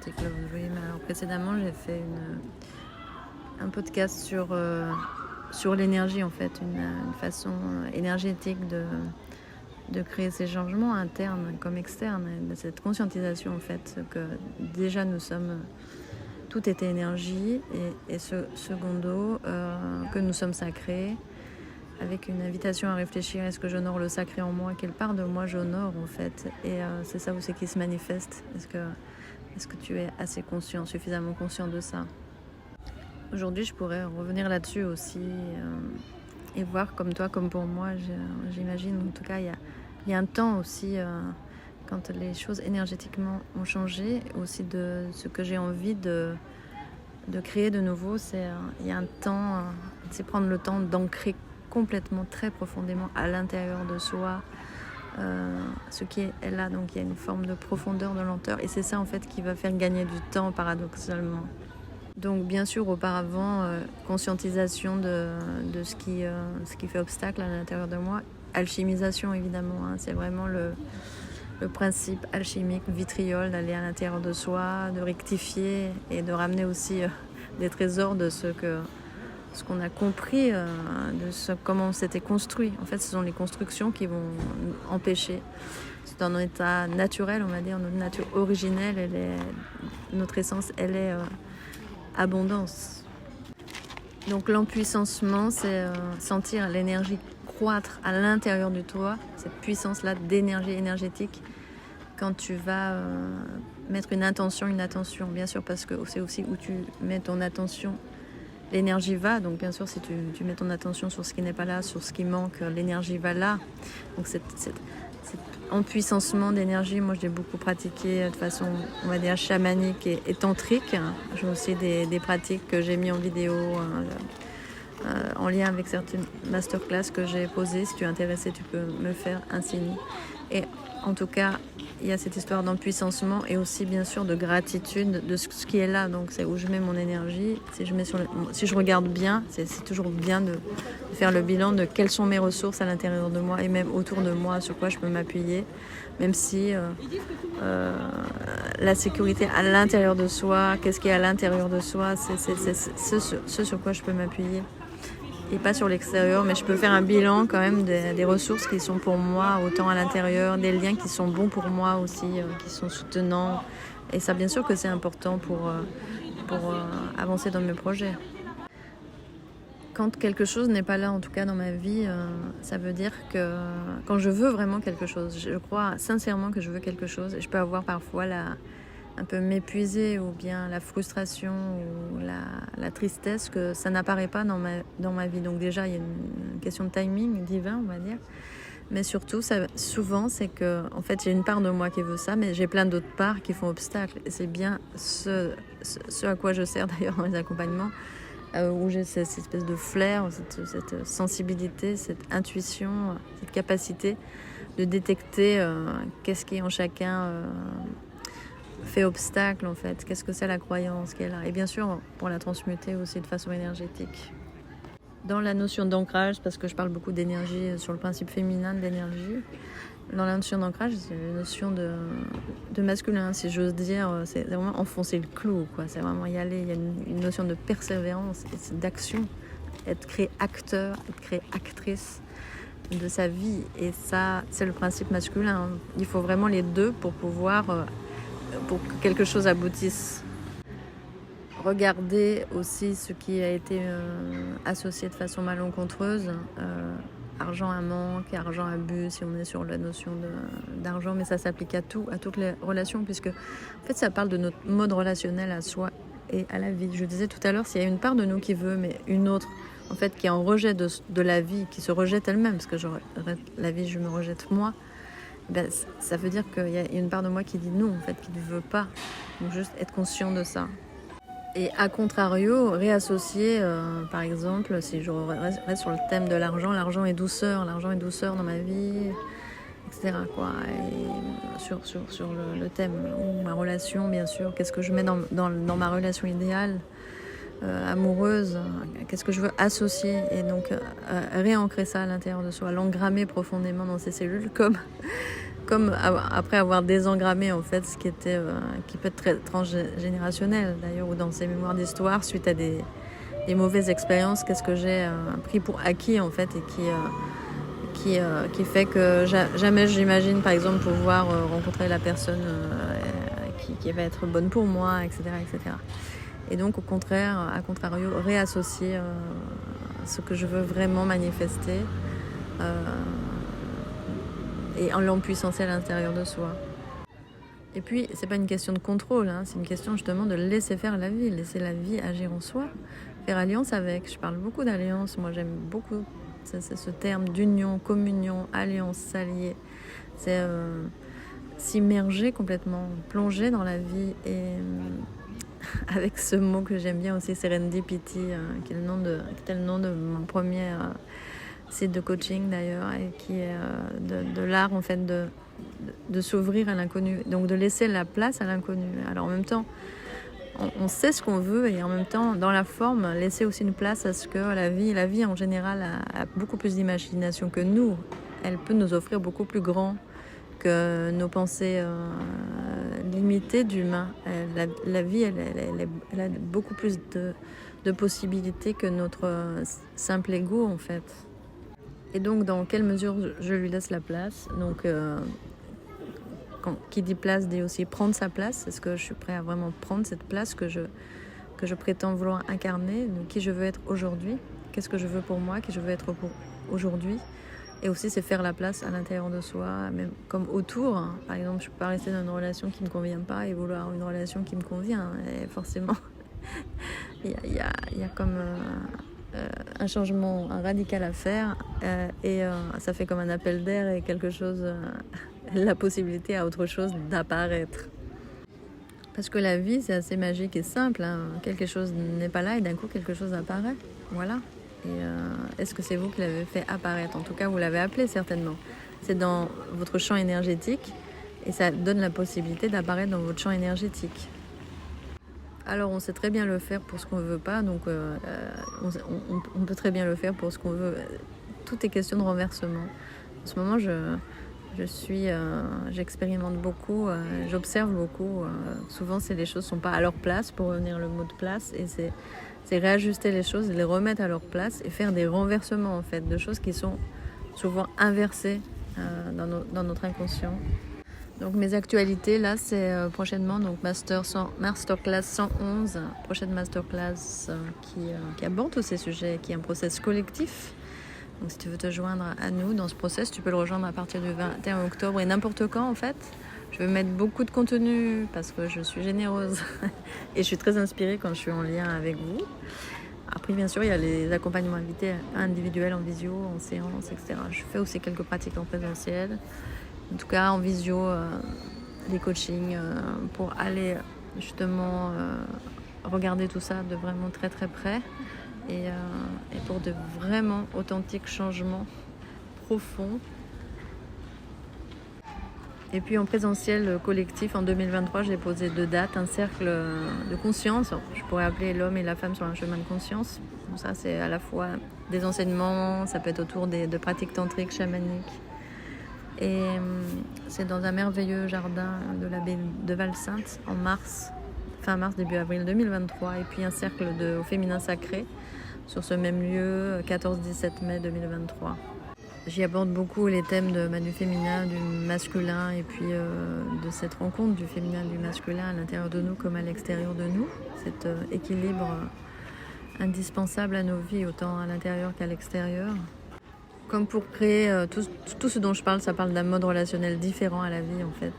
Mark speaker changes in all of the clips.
Speaker 1: Quantic Love Dream. Alors précédemment, j'ai fait un podcast sur l'énergie, en fait, une façon énergétique de créer ces changements internes comme externes, de cette conscientisation, en fait, que déjà nous sommes, tout était énergie, et secondo, que nous sommes sacrés, avec une invitation à réfléchir, est-ce que j'honore le sacré en moi, quelle part de moi j'honore, en fait, et c'est ça aussi qui se manifeste. Est-ce que tu es assez conscient, suffisamment conscient de ça? Aujourd'hui, je pourrais revenir là-dessus aussi et voir, comme toi, comme pour moi, j'imagine, en tout cas, il y a un temps aussi, quand les choses énergétiquement ont changé, aussi de ce que j'ai envie de créer de nouveau, il y a un temps, c'est prendre le temps d'ancrer complètement, très profondément à l'intérieur de soi ce qui est là. Donc il y a une forme de profondeur, de lenteur, et c'est ça en fait qui va faire gagner du temps, paradoxalement. Donc bien sûr, auparavant, conscientisation de ce qui fait obstacle à l'intérieur de moi, alchimisation évidemment, hein, c'est vraiment le principe alchimique, vitriol, d'aller à l'intérieur de soi, de rectifier et de ramener aussi des trésors de ce qu'on a compris, comment on s'était construit. En fait, ce sont les constructions qui vont empêcher. C'est dans notre état naturel, on va dire, notre nature originelle, notre essence, elle est abondance. Donc l'empuissancement, c'est sentir l'énergie croître à l'intérieur de toi, cette puissance-là d'énergie énergétique, quand tu vas mettre une attention, bien sûr, parce que c'est aussi où tu mets ton attention, l'énergie va. Donc bien sûr, si tu mets ton attention sur ce qui n'est pas là, sur ce qui manque, l'énergie va là. Donc cet empuissancement d'énergie, moi je l'ai beaucoup pratiqué de façon, on va dire, chamanique et tantrique. J'ai aussi des pratiques que j'ai mis en vidéo en lien avec certaines masterclass que j'ai posées. Si tu es intéressé, tu peux me faire un signe. Et en tout cas, il y a cette histoire d'empuissancement et aussi bien sûr de gratitude de ce qui est là. Donc c'est où je mets mon énergie. Si je regarde bien, c'est toujours bien de faire le bilan de quelles sont mes ressources à l'intérieur de moi et même autour de moi, sur quoi je peux m'appuyer. Même si la sécurité à l'intérieur de soi, qu'est-ce qui est à l'intérieur de soi, c'est ce sur quoi je peux m'appuyer. Et pas sur l'extérieur, mais je peux faire un bilan quand même des ressources qui sont pour moi, autant à l'intérieur, des liens qui sont bons pour moi aussi, qui sont soutenants. Et ça, bien sûr que c'est important pour avancer dans mes projets. Quand quelque chose n'est pas là, en tout cas dans ma vie, ça veut dire que quand je veux vraiment quelque chose, je crois sincèrement que je veux quelque chose, et je peux avoir parfois un peu m'épuiser ou bien la frustration ou la tristesse que ça n'apparaît pas dans ma vie. Donc déjà, il y a une question de timing divin, on va dire. Mais surtout, souvent, c'est que en fait, j'ai une part de moi qui veut ça, mais j'ai plein d'autres parts qui font obstacle. Et c'est bien ce à quoi je sers d'ailleurs dans les accompagnements, où j'ai cette espèce de flair, cette sensibilité, cette intuition, cette capacité de détecter qu'est-ce qui est en chacun fait obstacle, en fait. Qu'est-ce que c'est la croyance qui est là? Et bien sûr, pour la transmuter aussi de façon énergétique. Dans la notion d'ancrage, parce que je parle beaucoup d'énergie, sur le principe féminin de l'énergie, dans la notion d'ancrage, c'est une notion de masculin, si j'ose dire. C'est vraiment enfoncer le clou, quoi. C'est vraiment y aller. Il y a une notion de persévérance et d'action. Être créé acteur, être créé actrice de sa vie. Et ça, c'est le principe masculin. Il faut vraiment les deux pour pouvoir... pour que quelque chose aboutisse. Regardez aussi ce qui a été associé de façon malencontreuse, argent à manque, argent à but, si on est sur la notion d'argent, mais ça s'applique à toutes les relations, puisque en fait ça parle de notre mode relationnel à soi et à la vie. Je disais tout à l'heure, s'il y a une part de nous qui veut, mais une autre en fait qui est en rejet de la vie, qui se rejette elle-même, parce que la vie, je me rejette moi. Ben, ça veut dire qu'il y a une part de moi qui dit non, en fait, qui ne veut pas. Donc juste être conscient de ça. Et à contrario, réassocier, par exemple, si je reste sur le thème de l'argent est douceur dans ma vie, etc. Quoi. Et sur le thème, ou ma relation, bien sûr, qu'est-ce que je mets dans ma relation idéale, amoureuse, qu'est-ce que je veux associer, et donc réancrer ça à l'intérieur de soi, l'engrammer profondément dans ses cellules, comme comme après avoir désengrammé en fait ce qui était qui peut être très transgénérationnel d'ailleurs, ou dans ses mémoires d'histoire suite à des mauvaises expériences, qu'est-ce que j'ai pris pour acquis en fait, et qui fait que jamais j'imagine par exemple pouvoir rencontrer la personne qui va être bonne pour moi, etc., etc. Et donc au contraire, à contrario, réassocier ce que je veux vraiment manifester et en l'empuissancer à l'intérieur de soi. Et puis, c'est pas une question de contrôle, hein, c'est une question justement de laisser faire la vie, laisser la vie agir en soi, faire alliance avec. Je parle beaucoup d'alliance, moi j'aime beaucoup c'est ce terme d'union, communion, alliance, s'allier. C'est s'immerger complètement, plonger dans la vie, et avec ce mot que j'aime bien aussi, serendipity, qui est le nom de mon premier site de coaching d'ailleurs, et qui est de l'art en fait de s'ouvrir à l'inconnu, donc de laisser la place à l'inconnu. Alors en même temps, on sait ce qu'on veut, et en même temps, dans la forme, laisser aussi une place à ce que la vie en général a beaucoup plus d'imagination que nous. Elle peut nous offrir beaucoup plus grand que nos pensées limitées d'humains. La vie, elle a beaucoup plus de possibilités que notre simple ego en fait. Et donc, dans quelle mesure je lui laisse la place? Donc, qui dit place dit aussi prendre sa place. Est-ce que je suis prêt à vraiment prendre cette place que je prétends vouloir incarner? Donc, qui je veux être aujourd'hui? Qu'est-ce que je veux pour moi? Qui je veux être pour aujourd'hui? Et aussi, c'est faire la place à l'intérieur de soi, même comme autour. Par exemple, je ne peux pas rester dans une relation qui ne me convient pas et vouloir une relation qui me convient. Et forcément, il y a comme un changement radical à faire, et ça fait comme un appel d'air et quelque chose, la possibilité à autre chose d'apparaître. Parce que la vie, c'est assez magique et simple, hein. Quelque chose n'est pas là et d'un coup, quelque chose apparaît. Voilà. Et est-ce que c'est vous qui l'avez fait apparaître? En tout cas, vous l'avez appelé certainement. C'est dans votre champ énergétique, et ça donne la possibilité d'apparaître dans votre champ énergétique. Alors on sait très bien le faire pour ce qu'on ne veut pas, donc on peut très bien le faire pour ce qu'on veut. Tout est question de renversement. En ce moment, j'expérimente beaucoup, j'observe beaucoup. Souvent, les choses ne sont pas à leur place, pour revenir le mot de place, et c'est réajuster les choses, les remettre à leur place et faire des renversements en fait, de choses qui sont souvent inversées dans notre inconscient. Donc mes actualités là, c'est prochainement donc masterclass 111, prochaine masterclass qui aborde tous ces sujets, qui est un process collectif. Donc si tu veux te joindre à nous dans ce process, tu peux le rejoindre à partir du 21 octobre et n'importe quand en fait. Je vais mettre beaucoup de contenu parce que je suis généreuse et je suis très inspirée quand je suis en lien avec vous. Après, bien sûr, il y a les accompagnements invités individuels en visio, en séance, etc. Je fais aussi quelques pratiques en présentiel. En tout cas, en visio, les coachings pour aller justement regarder tout ça de vraiment très très près, et pour de vraiment authentiques changements profonds. Et puis en présentiel collectif en 2023, j'ai posé 2 dates, un cercle de conscience, je pourrais appeler l'homme et la femme sur un chemin de conscience. Donc ça, c'est à la fois des enseignements, ça peut être autour de pratiques tantriques, chamaniques. Et c'est dans un merveilleux jardin de la baie de Val-Sainte en fin mars, début avril 2023. Et puis un cercle au féminin sacré sur ce même lieu, 14-17 mai 2023. J'y aborde beaucoup les thèmes du féminin, du masculin, et puis de cette rencontre du féminin et du masculin à l'intérieur de nous comme à l'extérieur de nous. Cet équilibre indispensable à nos vies, autant à l'intérieur qu'à l'extérieur. Comme pour créer tout ce dont je parle, ça parle d'un mode relationnel différent à la vie en fait.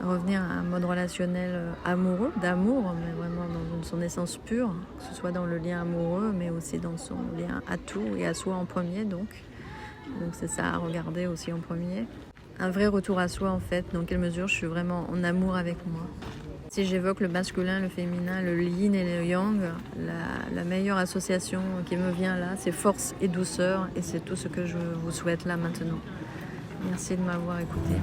Speaker 1: Revenir à un mode relationnel amoureux, d'amour, mais vraiment dans son essence pure, que ce soit dans le lien amoureux, mais aussi dans son lien à tout et à soi en premier donc. Donc c'est ça à regarder aussi en premier. Un vrai retour à soi en fait, dans quelle mesure je suis vraiment en amour avec moi. Si j'évoque le masculin, le féminin, le yin et le yang, la meilleure association qui me vient là, c'est force et douceur, et c'est tout ce que je vous souhaite là maintenant. Merci de m'avoir écouté.